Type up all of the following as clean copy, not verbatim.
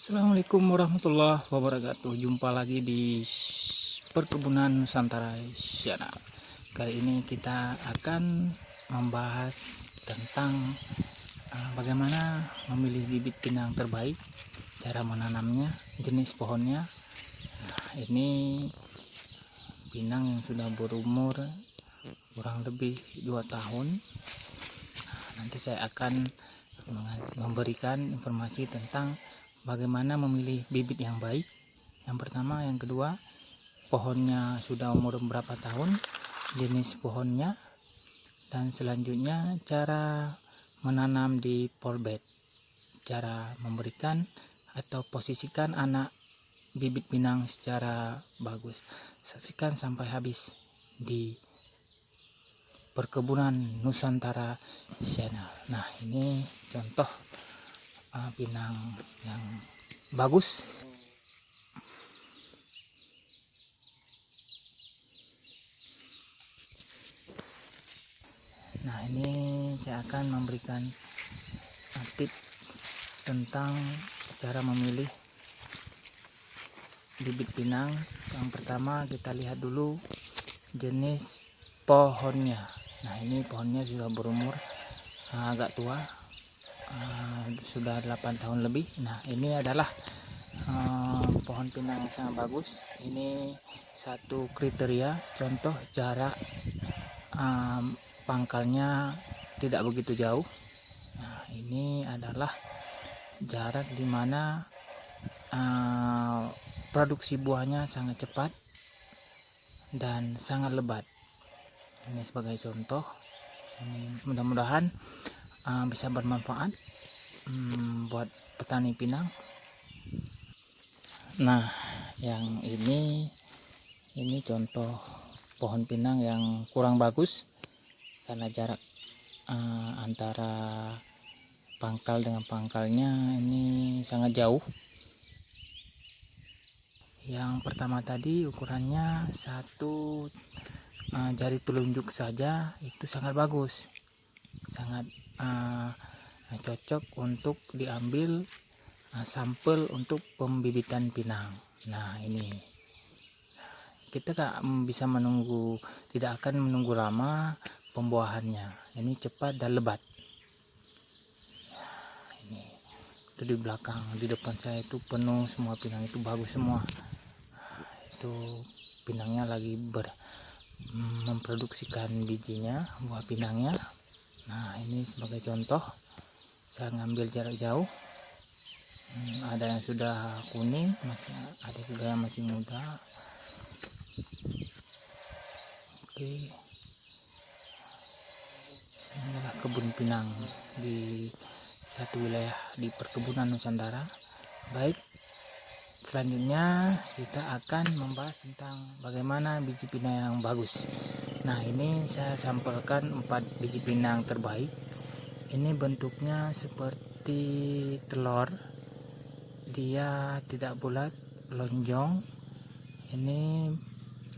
Assalamualaikum warahmatullahi wabarakatuh. Jumpa lagi di Perkebunan Nusantara Channel. Kali ini kita akan membahas tentang bagaimana memilih bibit pinang terbaik, cara menanamnya, jenis pohonnya. Nah, ini pinang yang sudah berumur kurang lebih 2 tahun. Nanti saya akan memberikan informasi tentang bagaimana memilih bibit yang baik. Yang pertama, yang kedua, pohonnya sudah umur berapa tahun, jenis pohonnya, dan selanjutnya cara menanam di polbed, cara memberikan atau posisikan anak bibit pinang secara bagus. Saksikan sampai habis di Perkebunan Nusantara Channel. Nah, ini contoh pinang yang bagus. Nah, ini saya akan memberikan tips tentang cara memilih bibit pinang. Yang pertama, kita lihat dulu jenis pohonnya. Nah, ini pohonnya sudah berumur agak tua, sudah 8 tahun lebih. Nah, ini adalah pohon pinang yang sangat bagus. Ini satu kriteria, contoh jarak pangkalnya tidak begitu jauh. Nah, ini adalah jarak di mana produksi buahnya sangat cepat dan sangat lebat. Ini sebagai contoh. Ini mudah-mudahan bisa bermanfaat buat petani pinang. Nah, yang ini contoh pohon pinang yang kurang bagus karena jarak antara pangkal dengan pangkalnya ini sangat jauh. Yang pertama tadi ukurannya satu jari telunjuk saja, itu sangat bagus, sangat cocok untuk diambil sampel untuk pembibitan pinang. Nah, ini kita bisa tidak akan menunggu lama pembuahannya. Ini cepat dan lebat. Nah, ini itu di belakang, di depan saya itu penuh semua pinang, itu bagus semua. Itu pinangnya lagi memproduksikan bijinya, buah pinangnya. Nah, ini sebagai contoh, saya ngambil jarak jauh. Ada yang sudah kuning, ada juga yang masih muda. Oke, ini adalah kebun pinang di satu wilayah di Perkebunan Nusantara. Baik, selanjutnya kita akan membahas tentang bagaimana biji pinang yang bagus. Nah, ini saya sampelkan 4 biji pinang terbaik. Ini bentuknya seperti telur, dia tidak bulat, lonjong. Ini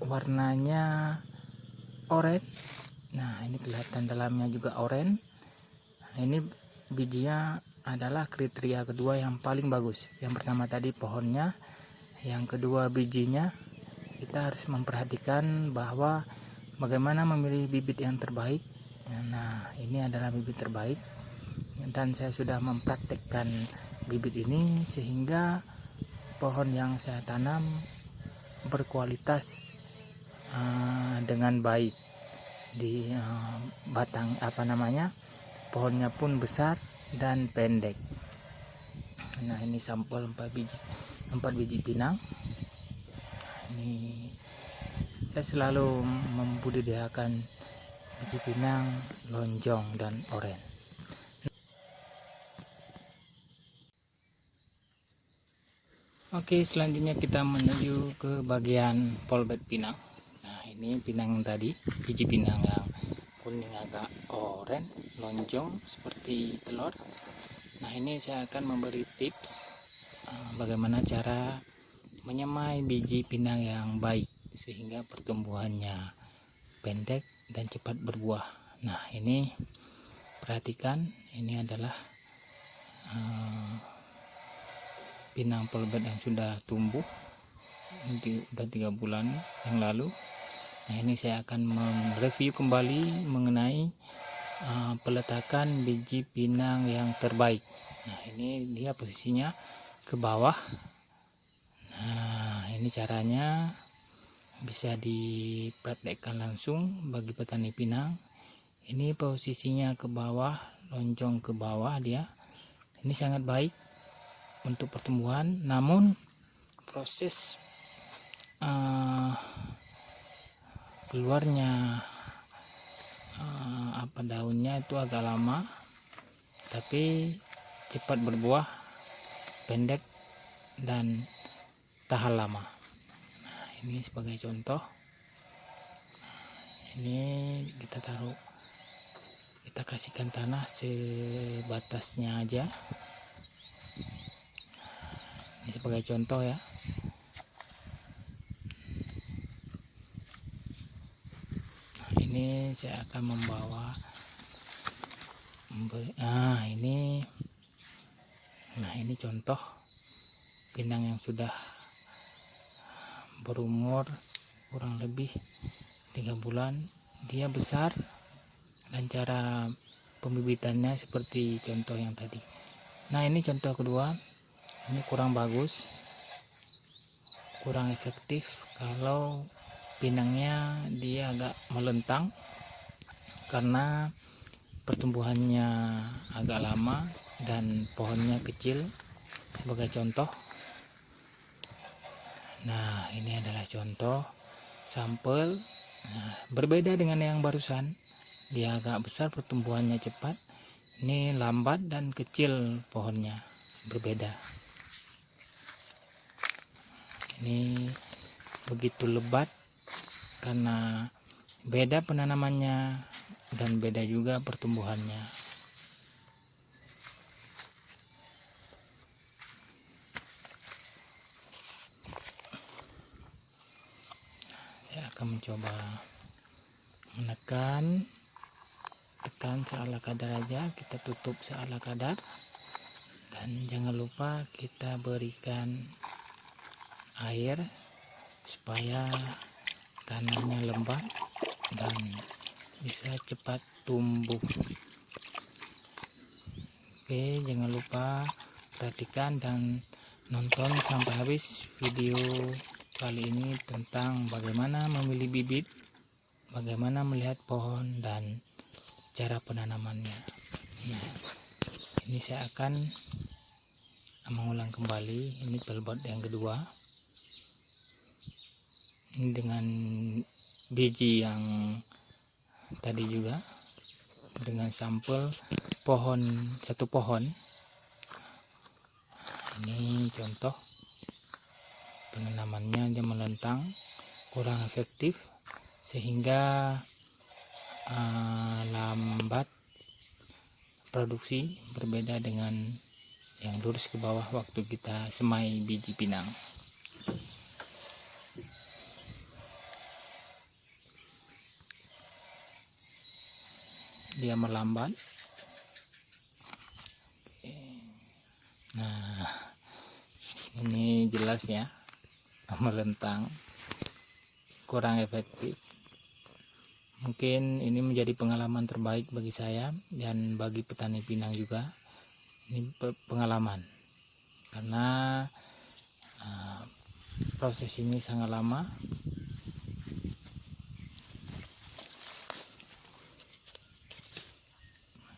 warnanya oranye. Nah, ini kelihatan dalamnya juga oranye. Nah, ini bijinya adalah kriteria kedua yang paling bagus. Yang pertama tadi pohonnya, yang kedua bijinya. Kita harus memperhatikan bahwa bagaimana memilih bibit yang terbaik. Nah, ini adalah bibit terbaik, dan saya sudah mempraktekkan bibit ini sehingga pohon yang saya tanam berkualitas dengan baik. Di batang pohonnya pun besar dan pendek. Nah, ini sampel 4 biji pinang. Ini saya selalu membudidayakan biji pinang lonjong dan oranye. Oke, selanjutnya kita menuju ke bagian polbed pinang. Nah, ini pinang tadi, biji pinang yang kuning agak oranye, lonjong seperti telur. Nah, ini saya akan memberi tips bagaimana cara menyemai biji pinang yang baik sehingga pertumbuhannya pendek dan cepat berbuah. Nah, ini perhatikan, ini adalah pinang polybed yang sudah tumbuh, nanti udah 3 bulan yang lalu. Nah, ini saya akan mereview kembali mengenai peletakan biji pinang yang terbaik. Nah, ini dia posisinya ke bawah. Nah, ini caranya bisa dipraktekkan langsung bagi petani pinang. Ini posisinya ke bawah, lonjong ke bawah dia. Ini sangat baik untuk pertumbuhan, namun proses keluarnya daunnya itu agak lama, tapi cepat berbuah, pendek dan tahan lama. Nah, ini sebagai contoh. Ini kita kasihkan tanah sebatasnya aja. Ini sebagai contoh ya. Ini saya akan membawa ini contoh pinang yang sudah berumur kurang lebih 3 bulan. Dia besar dan cara pembibitannya seperti contoh yang tadi. Nah, ini contoh kedua. Ini kurang bagus, kurang efektif kalau pinangnya dia agak melentang karena pertumbuhannya agak lama dan pohonnya kecil, sebagai contoh. Nah, ini adalah contoh sampel. Nah, berbeda dengan yang barusan, dia agak besar, pertumbuhannya cepat. Ini lambat dan kecil pohonnya, berbeda. Ini begitu lebat karena beda penanamannya dan beda juga pertumbuhannya. Saya akan mencoba tekan seala kadar aja, kita tutup seala kadar, dan jangan lupa kita berikan air supaya tanahnya lembab dan bisa cepat tumbuh. Oke, jangan lupa perhatikan dan nonton sampai habis video kali ini tentang bagaimana memilih bibit, bagaimana melihat pohon, dan cara penanamannya. Nah, ini saya akan mengulang kembali. Ini pelbot yang kedua. Ini dengan biji yang tadi juga, dengan sampel satu pohon. Ini contoh penanamannya, dia melentang, kurang efektif sehingga lambat produksi, berbeda dengan yang lurus ke bawah waktu kita semai biji pinang. Dia melambat. Nah, ini jelas ya, melentang, kurang efektif. Mungkin ini menjadi pengalaman terbaik bagi saya dan bagi petani pinang juga. Ini pengalaman karena proses ini sangat lama.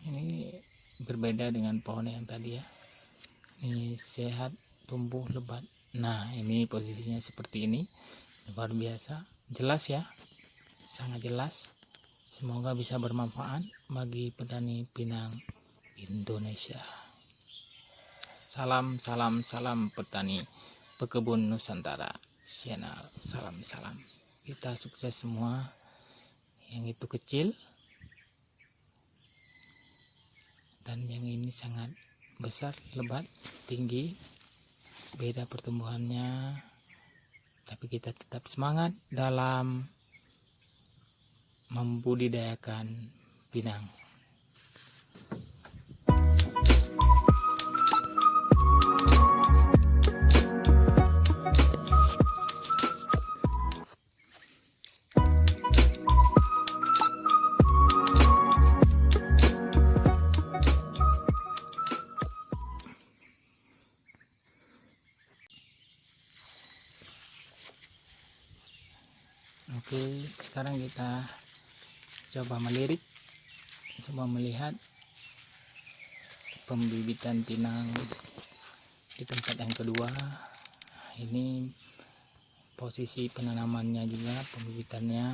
Ini berbeda dengan pohon yang tadi ya. Ini sehat, tumbuh lebat. Nah, ini posisinya seperti ini, luar biasa, jelas ya, sangat jelas. Semoga bisa bermanfaat bagi petani pinang Indonesia. Salam petani pekebun Nusantara channel. Salam. Kita sukses semua. Yang itu kecil dan yang ini sangat besar, lebat, tinggi, beda pertumbuhannya, tapi kita tetap semangat dalam membudidayakan pinang. Oke, sekarang kita coba melirik, coba melihat pembibitan pinang di tempat yang kedua. Ini posisi penanamannya juga, pembibitannya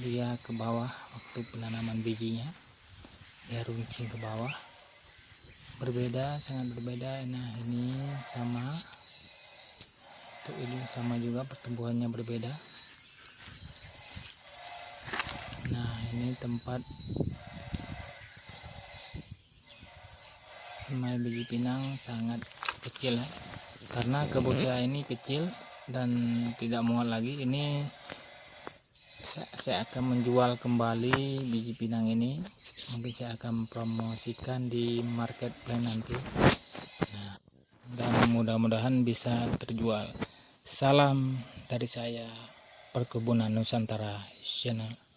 dia ke bawah waktu penanaman bijinya, dia runcing ke bawah, berbeda, sangat berbeda. Nah ini sama, untuk ini sama juga, pertumbuhannya berbeda. Nah ini tempat semai biji pinang sangat kecil ya, karena kebun saya ini kecil dan tidak muat lagi. Ini saya akan menjual kembali biji pinang ini, mungkin saya akan promosikan di marketplace nanti. Nah, dan mudah-mudahan bisa terjual. Salam dari saya, Perkebunan Nusantara Channel.